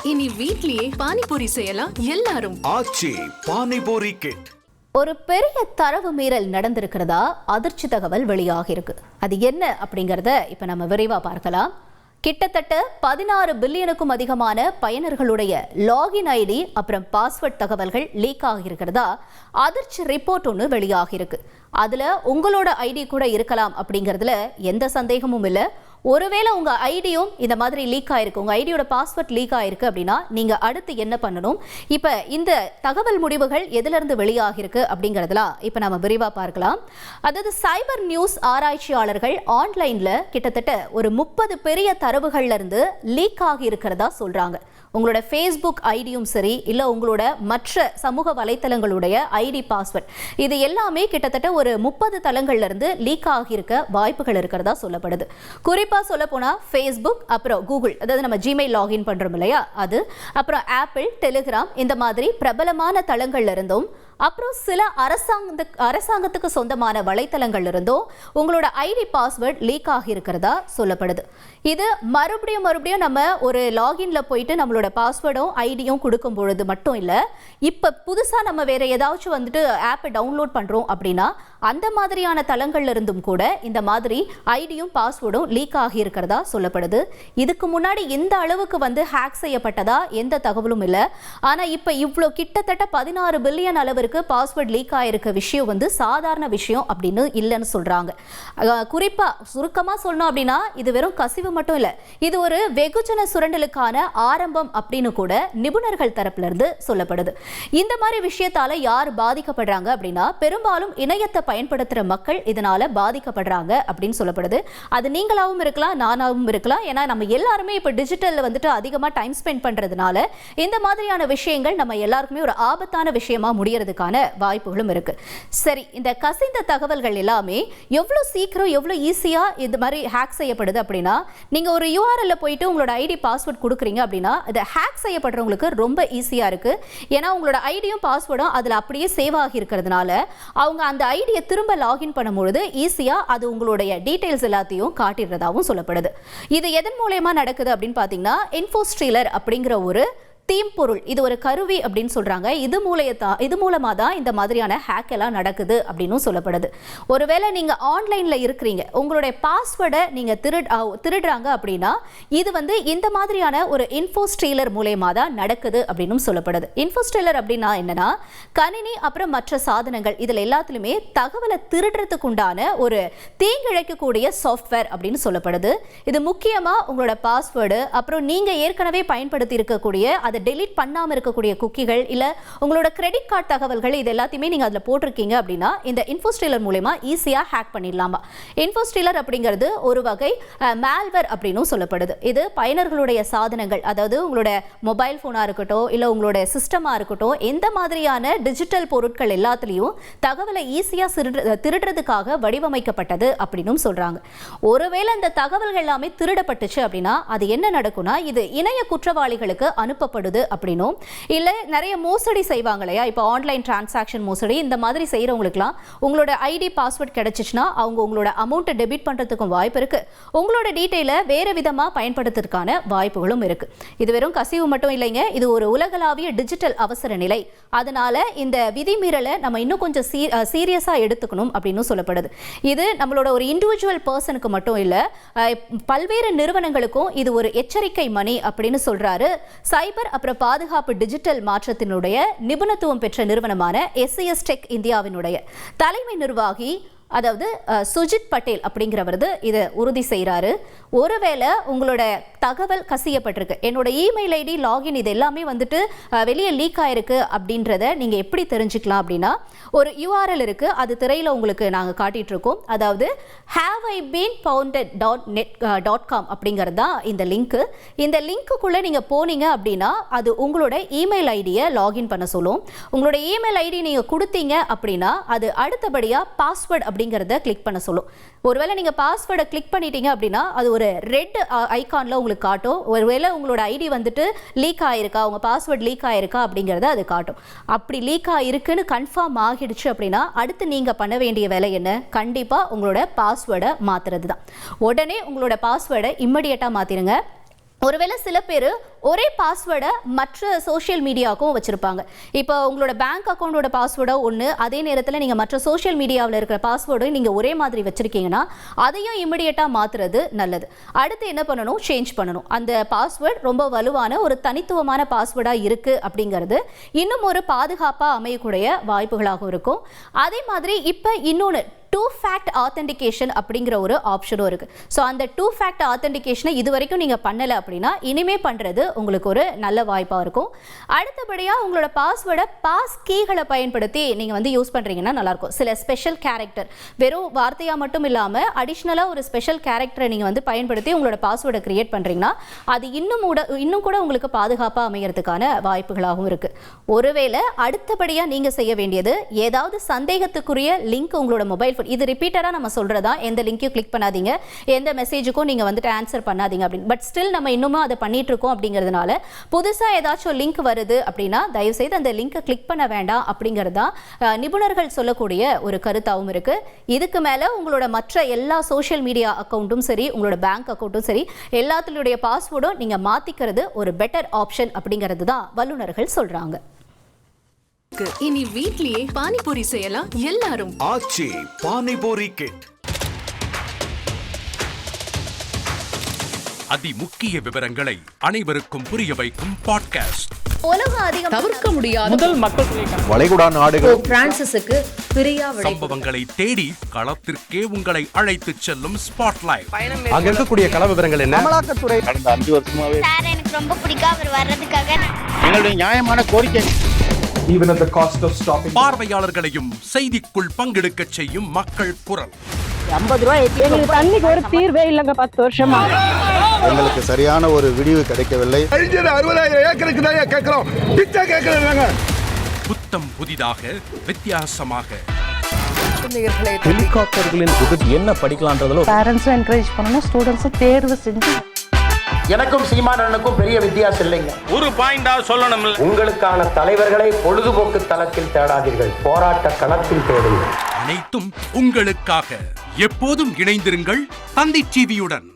இனி வீட்லயே பானிபூரி செய்யலாம் எல்லாரும். ஆச்சி பானிபூரி கிட். ஒரு பெரிய தரவு மீறல் நடந்திருக்கிறதா அதிர்ச்சி தகவல் வெளியாகி இருக்கு. அது என்ன அப்படிங்கறத இப்ப நம்ம விரைவா பார்க்கலாம். கிட்டத்தட்ட 16 பில்லியனுக்கும் அதிகமான பயனர்களுடைய லாகின் ஐடி அப்புறம் பாஸ்வேர்ட் தகவல்கள் லீக் ஆகியிருக்கிறதா அதிர்ச்சி ரிப்போர்ட் ஒன்று வெளியாகி இருக்கு. அதுல உங்களோட ஐடி கூட இருக்கலாம் அப்படிங்கிறதுல எந்த சந்தேகமும் இல்லை. ஒருவேளை உங்க ஐடியும் இந்த மாதிரி லீக் ஆயிருக்கு, உங்க ஐடியோட பாஸ்வேர்ட் லீக் ஆயிருக்கு அப்படின்னா நீங்க அடுத்து என்ன பண்ணணும்? இப்ப இந்த தகவல் முடிவுகள் எதுல இருந்து வெளியாகிருக்கு அப்படிங்கறதுலாம் இப்ப நம்ம விரிவா பார்க்கலாம். அதாவது சைபர் நியூஸ் ஆராய்ச்சியாளர்கள் ஆன்லைன்ல கிட்டத்தட்ட ஒரு 30 பெரிய தரவுகள்ல இருந்து லீக் ஆகி இருக்கிறதா சொல்றாங்க. உங்களோட ஃபேஸ்புக் ஐடியும் சரி, இல்லை உங்களோட மற்ற சமூக வலைத்தளங்களுடைய ஐடி பாஸ்வேர்ட், இது எல்லாமே கிட்டத்தட்ட ஒரு 30 தளங்கள்ல இருந்து லீக் ஆகியிருக்க வாய்ப்புகள் இருக்கிறதா சொல்லப்படுது. குறிப்பாக சொல்ல போனால் ஃபேஸ்புக், அப்புறம் கூகுள், அதாவது நம்ம ஜிமெயில் லாகின் பண்ணுறோம் இல்லையா, அது அப்புறம் ஆப்பிள், டெலிகிராம், இந்த மாதிரி பிரபலமான தளங்கள்ல இருந்தும் அப்புறம் சில அரசாங்கத்துக்கு சொந்தமான வலைத்தளங்கள் இருந்தும் உங்களோட ஐடி பாஸ்வேர்ட் லீக் ஆகி இருக்கிறதா சொல்லப்படுது. இது மறுபடியும் நம்ம ஒரு லாகின்ல போயிட்டு நம்மளோட பாஸ்வேர்டும் ஐடியும் கொடுக்கும் பொழுது மட்டும் இல்லை, இப்போ புதுசாக நம்ம வேற ஏதாச்சும் வந்துட்டு ஆப்பை டவுன்லோட் பண்ணுறோம் அப்படின்னா அந்த மாதிரியான தளங்கள்ல இருந்தும் கூட இந்த மாதிரி ஐடியும் பாஸ்வேர்டும் லீக் ஆகி இருக்கிறதா சொல்லப்படுது. இதுக்கு முன்னாடி இந்த அளவுக்கு வந்து ஹேக் செய்யப்பட்டதா எந்த தகவலும் இல்லை. ஆனால் இப்போ இவ்வளோ கிட்டத்தட்ட 16 பில்லியன் அளவிற்கு பாஸ்வேர்ட் லீக் ஆயிருக்க விஷயம் வந்து சாதாரண விஷயம் அப்படின்னு இல்லைன்னு சொல்றாங்க. குறிப்பா சுருக்கமா சொல்லணும் அப்படின்னா இது வெறும் கசிவு மட்டும் இல்ல, இது ஒரு வெகுஜன சுரண்டலுக்கான ஆரம்பம் அப்படின்னு கூட நிபுணர்கள் தரப்புல இருந்து சொல்லப்படுது. இந்த மாதிரி விஷயத்தால யார் பாதிக்கப்படுறாங்க அப்படின்னா பெரும்பாலும் இணையத்தை பயன்படுத்துற மக்கள் இதனால பாதிக்கப்படுறாங்க அப்படின்னு சொல்லப்படுது. அது நீங்களாவும் இருக்கலாம், நானாவும் இருக்கலாம். ஏன்னா நம்ம எல்லாருமே இப்ப டிஜிட்டல்ல வந்துட்டு அதிகமா டைம் ஸ்பெண்ட் பண்றதுனால இந்த மாதிரியான விஷயங்கள் நம்ம எல்லாருக்குமே ஒரு ஆபத்தான விஷயமா முடியறதுக்கான வாய்ப்புகளும் இருக்கு. சரி, இந்த கசிந்த தகவல்கள் எல்லாமே எவ்வளவு சீக்கிரம் எவ்வளவு ஈஸியா இது மாதிரி ஹேக் செய்யப்படுது அப்படின்னா, நீங்க ஒரு URL போயிட்டு உங்களோட ஐடி பாஸ்வேர்ட் கொடுக்குறீங்க அப்படின்னா இது ஹேக் செய்யப்படுறவங்களுக்கு ரொம்ப ஈஸியா இருக்கு. ஏன்னா உங்களோட ஐடியும் பாஸ்வேர்டும் அதுல அப்படியே சேவ் ஆகி இருக்கிறதுனால அவங்க அந்த ஐடியை திரும்ப லாகின் பண்ணும்பொழுது ஈஸியா அது உங்களுடைய டீடைல்ஸ் எல்லாத்தையும் காட்டிடுறதாகவும் சொல்லப்படுது. இது எதன் மூலமா நடக்குது அப்படின்னு பாத்தீங்கன்னா, இன்ஃபோஸ்ட்ரீலர் அப்படிங்கிற ஒரு தீம்பொருள், இது ஒரு கருவி அப்படின்னு சொல்றாங்க. இது மூலமா தான் இந்த மாதிரியான ஹேக் எல்லாம் நடக்குது அப்படின்னு சொல்லப்படுது. ஒருவேளை நீங்க ஆன்லைன்ல இருக்கிறீங்க, உங்களுடைய பாஸ்வேர்டை நீங்க திருடுறாங்க அப்படின்னா இது வந்து இந்த மாதிரியான ஒரு இன்ஃபோஸ்ட்ரீலர் மூலமா தான் நடக்குது அப்படின்னு சொல்லப்படுது. இன்ஃபோஸ்ட்ரீலர் அப்படின்னா என்னன்னா, கணினி அப்புறம் மற்ற சாதனங்கள் இதுல எல்லாத்துலயுமே தகவலை திருடுறதுக்கு உண்டான ஒரு தீங்கிழைக்கக்கூடிய சாஃப்ட்வேர் அப்படின்னு சொல்லப்படுது. இது முக்கியமா உங்களோட பாஸ்வேர்டு, அப்புறம் நீங்க ஏற்கனவே பயன்படுத்தி இருக்கக்கூடிய அதை டெலீட் பண்ணாம இருக்கக்கூடிய குக்கிகள், இல்ல உங்களோட கிரெடிட் கார்டு தகவல்கள், இது எல்லாத்தையுமே நீங்க அதுல போட்டிருக்கீங்க அப்படின்னா இந்த இன்ஃபோஸ்ட்ரீலர் மூலமா ஈஸியா ஹேக் பண்ணிடலாமா. இன்ஃபோஸ்ட்ரீலர் அப்படிங்கிறது ஒரு வகை மால்வேர் அப்படின்னு சொல்லப்படுது. இது பயனர்களுடைய சாதனங்கள், அதாவது உங்களோட மொபைல் போனா இருக்கட்டும், இல்ல உங்களோட சிஸ்டமா இருக்கட்டும், எந்த மாதிரியான டிஜிட்டல் பொருட்கள் எல்லாத்துலயும் தகவலை ஈஸியா திருடுறதுக்காக வடிவமைக்கப்பட்டது அப்படின்னு சொல்றாங்க. ஒருவேளை இந்த தகவல்கள் எல்லாமே திருடப்பட்டுச்சு அப்படின்னா அது என்ன நடக்கும்னா, இது இணைய குற்றவாளிகளுக்கு அனுப்பப்படுது அப்படின்னும், இல்ல நிறைய மோசடி செய்வாங்க இல்லையா, இப்போ ஆன்லைன் டிரான்சாக்ஷன் மோசடி, இந்த மாதிரி செய்யறவங்களுக்குலாம் உங்களோட ஐடி பாஸ்வேர்ட் கிடைச்சிச்சுன்னா அவங்க உங்களோட அமௌண்ட்டை டெபிட் பண்றதுக்கும் வாய்ப்பு இருக்கு. உங்களோட டீடைலை வேற விதமா பயன்படுத்துறதுக்கான வாய்ப்புகளும் இருக்கு. இது வெறும் கசிவு மட்டும் இல்லைங்க, இது ஒரு உலகளாவிய டிஜிட்டல் அவசர நிலை. அதனால இந்த விதிமீறலை நம்ம இன்னும் கொஞ்சம் சீரியஸா எடுத்துக்கணும் அப்படின்னு சொல்லப்படுது. இது நம்மளோட ஒரு இண்டிவிஜுவல் பர்சனுக்கு மட்டும் இல்ல, பல்வேறு நிறுவனங்களுக்கும் இது ஒரு எச்சரிக்கை மணி அப்படின்னு சொல்றாரு சைபர் அப்புறம் பாதுகாப்பு டிஜிட்டல் மாற்றத்தினுடைய நிபுணத்துவம் பெற்ற நிறுவனமான SCS டெக் இந்தியாவினுடைய தலைமை நிர்வாகி, அதாவது சுஜித் பட்டேல் அப்படிங்கிறவர் இதை உறுதி செய்கிறாரு. ஒருவேளை உங்களோட தகவல் கசியப்பட்டிருக்கு, என்னோட இமெயில் ஐடி, லாகின், இது எல்லாமே வந்துட்டு வெளியே லீக் ஆயிருக்கு அப்படின்றத நீங்க எப்படி தெரிஞ்சுக்கலாம் அப்படின்னா, ஒரு URL இருக்கு, அது திரையில உங்களுக்கு நாங்கள் காட்டிட்டு இருக்கோம். அதாவது haveibeenfounded.net.com அப்படிங்கிறது தான் இந்த லிங்க். இந்த லிங்க்குள்ள நீங்க போனீங்க அப்படின்னா அது உங்களோட இமெயில் ஐடியை லாகின் பண்ண சொல்லும். உங்களோட இமெயில் ஐடி நீங்க கொடுத்தீங்க அப்படின்னா அது அடுத்தபடியா பாஸ்வேர்ட் அப்படிங்கறத கிளிக் பண்ண சொல்லும். ஒருவேளை நீங்க பாஸ்வேர்டை கிளிக் பண்ணிட்டீங்க அப்படின்னா அது ஒரு ரெட் ஐகான்ல உங்களுக்கு காட்டும். ஒருவேளை உங்களோட ஐடி வந்துட்டு லீக் ஆயிருக்கா, உங்க பாஸ்வேர்ட் லீக் ஆயிருக்கா அப்படிங்கறத அது காட்டும். அப்படி லீக் ஆயிருக்குன்னு கன்ஃபார்ம் ஆகிடுச்சு அப்படின்னா அடுத்து நீங்க பண்ண வேண்டிய வேலை என்ன? கண்டிப்பா உங்களோட பாஸ்வேர்டை மாத்துறது தான். உடனே உங்களோட பாஸ்வேர்டை இம்மீடியட்டா மாத்திருங்க. ஒருவேளை சில பேர் ஒரே பாஸ்வேர்டை மற்ற சோஷியல் மீடியாவுக்கும் வச்சுருப்பாங்க. இப்போ உங்களோட பேங்க் அக்கௌண்டோட பாஸ்வேர்டோ ஒன்று, அதே நேரத்தில் நீங்கள் மற்ற சோஷியல் மீடியாவில் இருக்கிற பாஸ்வேர்டும் நீங்கள் ஒரே மாதிரி வச்சுருக்கீங்கன்னா அதையும் இமிடியேட்டாக மாற்றுறது நல்லது. அடுத்து என்ன பண்ணணும்? சேஞ்ச் பண்ணணும். அந்த பாஸ்வேர்டு ரொம்ப வலுவான ஒரு தனித்துவமான பாஸ்வேர்டாக இருக்குது அப்படிங்கிறது இன்னும் ஒரு பாதுகாப்பாக அமையக்கூடிய வாய்ப்புகளாகவும் இருக்கும். அதே மாதிரி இப்போ இன்னொன்று டூ ஃபேக்ட் ஆத்தென்டிகேஷன் அப்படிங்கிற ஒரு ஆப்ஷனும் இருக்குது. ஸோ அந்த டூ ஃபேக்ட் ஆத்தென்டிகேஷனை இது வரைக்கும் நீங்கள் பண்ணலை அப்படின்னா இனிமே பண்ணுறது உங்களுக்கு ஒரு நல்ல வாய்ப்பாக இருக்கும். அடுத்தபடியாக உங்களோட பாஸ்வேர்டை பாஸ் கீகளை பயன்படுத்தி நீங்கள் யூஸ் பண்ணுறீங்கன்னா நல்லாயிருக்கும். சில ஸ்பெஷல் கேரக்டர், வெறும் வார்த்தையாக மட்டும் இல்லாமல் அடிஷ்னலாக ஒரு ஸ்பெஷல் கேரக்டரை நீங்கள் பயன்படுத்தி உங்களோட பாஸ்வேர்டை கிரியேட் பண்ணுறீங்கன்னா அது இன்னும் கூட உங்களுக்கு பாதுகாப்பாக அமைகிறதுக்கான வாய்ப்புகளாகவும் இருக்குது. ஒருவேளை அடுத்தபடியாக நீங்கள் செய்ய வேண்டியது, ஏதாவது சந்தேகத்துக்குரிய லிங்க் உங்களோட மொபைல், இது ரிப்பீட்டடாக நம்ம சொல்றதா, எந்த லிங்க்கையும் கிளிக் பண்ணாதீங்க, எந்த மெசேஜுக்கும் நீங்கள் ஆன்சர் பண்ணாதீங்க அப்படின்னு. பட் ஸ்டில் நம்ம இன்னுமும் அதை பண்ணிட்டு இருக்கோம் அப்படிங்கிறதுனால புதுசாக ஏதாச்சும் லிங்க் வருது அப்படின்னா தயவுசெய்து அந்த லிங்கை கிளிக் பண்ண வேண்டாம் அப்படிங்கிறது தான் நிபுணர்கள் சொல்லக்கூடிய ஒரு கருத்தாகவும் இருக்கு. இதுக்கு மேலே உங்களோட மற்ற எல்லா சோஷியல் மீடியா அக்கௌண்ட்டும் சரி, உங்களோட பேங்க் அக்கௌண்ட்டும் சரி, எல்லாத்துடைய பாஸ்வேர்டும் நீங்கள் மாற்றிக்கிறது ஒரு பெட்டர் ஆப்ஷன் அப்படிங்கிறது தான் வல்லுநர்கள் சொல்கிறாங்க. இனி வீட்லயே பானிபூரி செய்யலாம் எல்லாரும். ஆச்சி பானிபூரி கிட். அதிமுக்கிய விவரங்களை அனைவருக்கும் புரிய வைக்கும் பாட்காஸ்ட். உலக அதிகம் தவிர்க்க முடியாத முதல் மக்கள் வளைகுடா நாடுகள் பிரான்சிஸுக்கு பிரியா சம்பவங்களை தேடி களத்திற்கே உங்களை அழைத்துச் செல்லும் ஸ்பாட்லைட். அங்க இருக்கக்கூடிய கள விவரங்கள் என்ன? அமலாக்கத்துறை கடந்த 5 வருஷமாவே சார் எனக்கு ரொம்ப பிடிக்கும் அவர் வர்றதுக்காக. எங்களுடைய நியாயமான கோரிக்கை. Even at the cost of stopping. பார்வையாளர்களையும் செய்திக்குள் பங்கெடுக்க செய்யும் மக்கள் குரல். 50 ரூபாய் எங்களுக்கு தண்ணிக்கு ஒரு தீர்வே இல்லைங்க 10 வருஷமா. எங்களுக்கு சரியான ஒரு விடிவு கிடைக்கவில்லை. 60,000 ஏக்கருக்கு தான் கேட்கிறோம், பிச்சை கேட்கறாங்க. புத்தம் புதிதாக வித்தியாசமாக ஹெலிகாப்டர்களின் உதவி என்ன படிக்கலான்றதுல பேரண்ட்ஸும் என்கரேஜ் பண்ணணும், ஸ்டூடெண்ட்ஸும் தேர்வு செஞ்சு. எனக்கும் சீமானனுக்கும் பெரிய வித்தியாசம் இல்லைங்க. ஒரு பாயிண்டா சொல்லணும். உங்களுக்கான தலைவர்களை பொழுதுபோக்கு தளத்தில் தேடாதீர்கள், போராட்ட களத்தில் தேடுங்கள். அனைத்தும் உங்களுக்காக. எப்போதும் இணைந்திருங்கள் தந்தி டிவியுடன்.